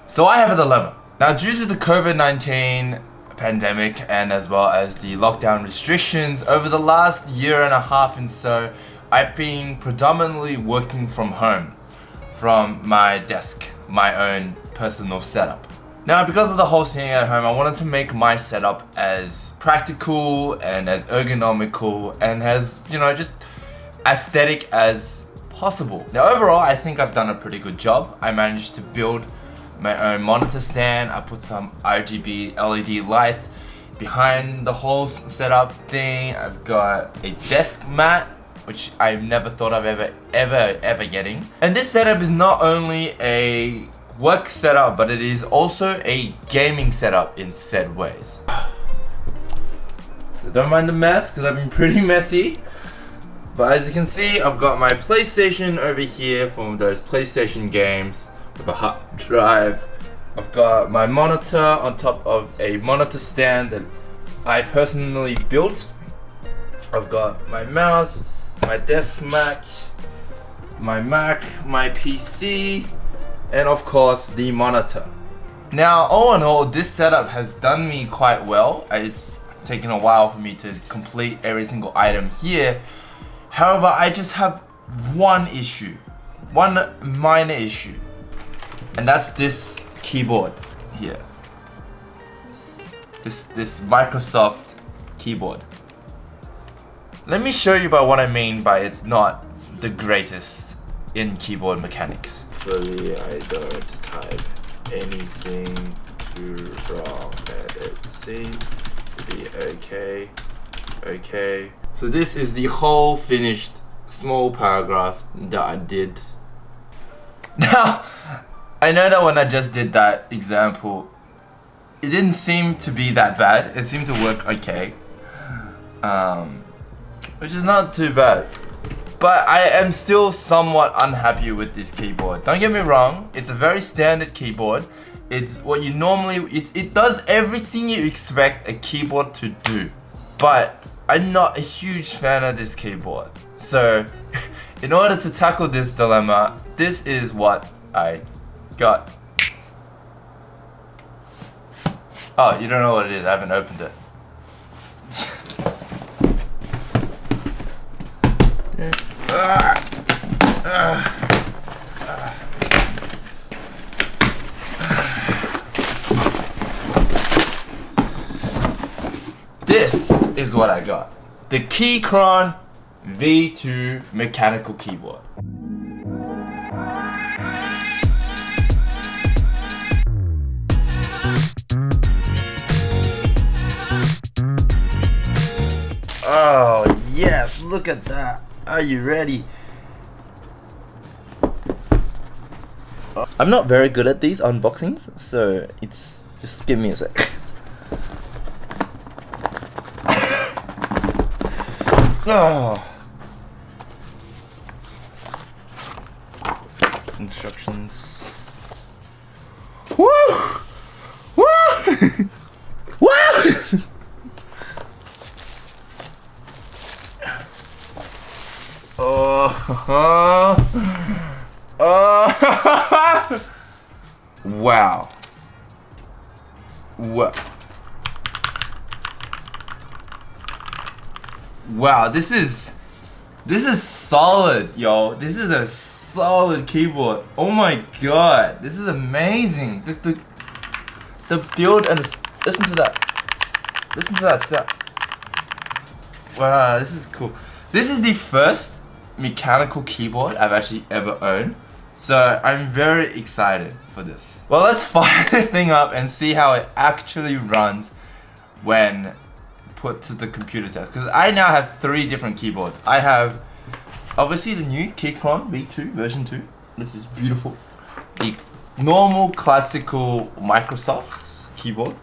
So I have a dilemma. Now, due to the COVID-19 pandemic and as well as the lockdown restrictions over the last year and a half and so, I've been predominantly working from home, from my desk, my own personal setup. Now, because of the whole staying at home, I wanted to make my setup as practical and as ergonomical and as, just aesthetic as possible. Now, overall, I think I've done a pretty good job. I managed to build my own monitor stand. I put some RGB LED lights behind the whole setup thing. I've got a desk mat, which I never thought of ever getting. And this setup is not only a work setup, but it is also a gaming setup in said ways. So don't mind the mess, because I've been pretty messy. But as you can see, I've got my PlayStation over here for those PlayStation games with a hard drive. I've got my monitor on top of a monitor stand that I personally built. I've got my mouse, my desk mat, my Mac, my PC, and of course the monitor. Now, all in all, this setup has done me quite well. It's taken a while for me to complete every single item here. However, I just have one issue, one minor issue, and that's this keyboard here. This Microsoft keyboard. Let me show you about what I mean by it's not the greatest in keyboard mechanics. Hopefully I don't type anything too wrong and it seems to be okay. Okay. So this is the whole finished small paragraph that I did. Now, I know that when I just did that example, it didn't seem to be that bad. It seemed to work okay. Which is not too bad. But I am still somewhat unhappy with this keyboard. Don't get me wrong, it's a very standard keyboard. It's what you normally, it does everything you expect a keyboard to do. But I'm not a huge fan of this keyboard. So, in order to tackle this dilemma, this is what I got. Oh, you don't know what it is, I haven't opened it. This is what I got. The Keychron V2 mechanical keyboard. Oh yes, look at that. Are you ready? I'm not very good at these unboxings, so it's just give me a sec. Oh. Instructions. Woo! Woo! Woo! Wow. Wow, this is solid, yo. This is a solid keyboard. Oh my god, this is amazing. The build and listen to that sound. Wow, this is cool. This is the first mechanical keyboard I've actually ever owned. So I'm very excited for this. Well, let's fire this thing up and see how it actually runs when put to the computer test. Because I now have 3 different keyboards. I have obviously the new Keychron V2 version 2. This is beautiful. The normal classical Microsoft keyboard.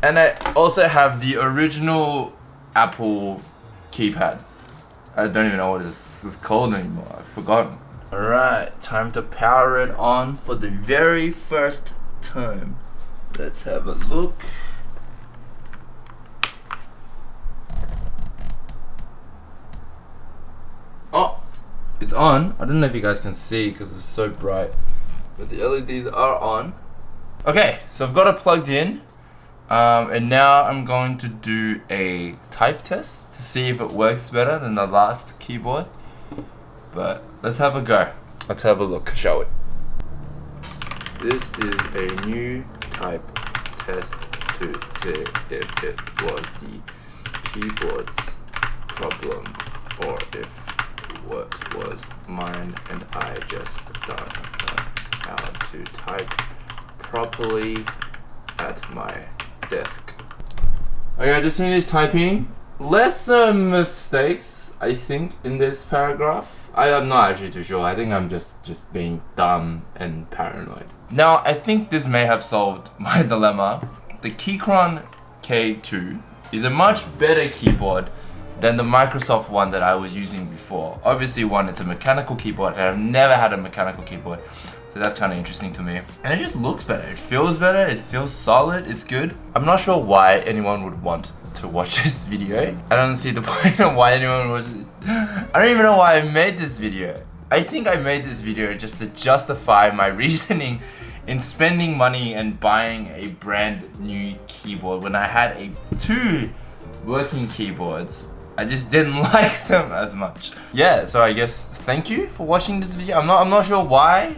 And I also have the original Apple keypad. I don't even know what this is called anymore. I've forgotten. Alright, time to power it on for the very first time. Let's have a look. It's on. I don't know if you guys can see because it's so bright, but the LEDs are on. Okay, so I've got it plugged in, and now I'm going to do a type test to see if it works better than the last keyboard. But let's have a go. Let's have a look, shall we? This is a new type test to see if it was the keyboard's problem or if what was mine and I just don't know how to type properly at my desk. Okay, I just finished typing. Less mistakes, I think, in this paragraph. I am not actually too sure. I think I'm just being dumb and paranoid. Now, I think this may have solved my dilemma. The Keychron K2 is a much better keyboard than the Microsoft one that I was using before. Obviously, one, it's a mechanical keyboard, and I've never had a mechanical keyboard. So that's kind of interesting to me. And it just looks better. It feels better. It feels solid. It's good. I'm not sure why anyone would want to watch this video. I don't see the point of why anyone would watch it. I don't even know why I made this video. I think I made this video just to justify my reasoning in spending money and buying a brand new keyboard when I had two working keyboards. I just didn't like them as much. Yeah, so I guess thank you for watching this video. I'm not sure why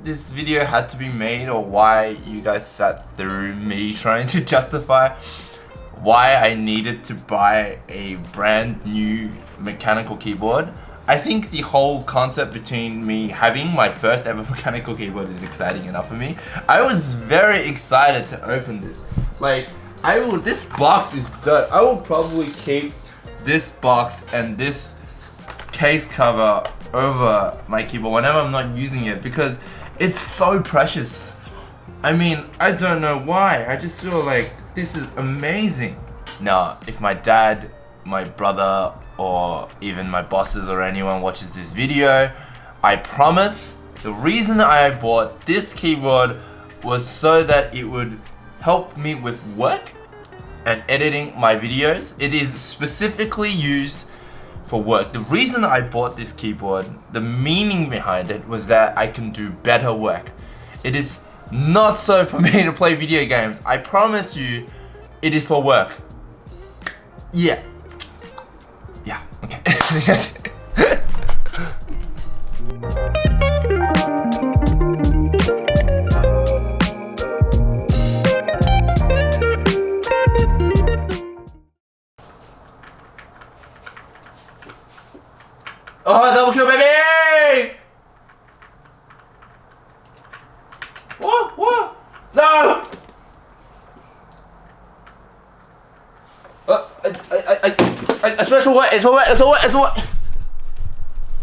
this video had to be made or why you guys sat through me trying to justify why I needed to buy a brand new mechanical keyboard. I think the whole concept between me having my first ever mechanical keyboard is exciting enough for me. I was very excited to open this. Like, this box is dope. I will probably keep this box and this case cover over my keyboard whenever I'm not using it because it's so precious. I mean, I don't know why. I just feel like this is amazing. Now, if my dad, my brother, or even my bosses or anyone watches this video, I promise the reason I bought this keyboard was so that it would help me with work and editing my videos. It is specifically used for work. The reason I bought this keyboard, the meaning behind it was that I can do better work. It is not so for me to play video games. I promise you, it is for work. Yeah. Yeah, okay. Oh, double kill, baby! What? No! A special what? It's a what?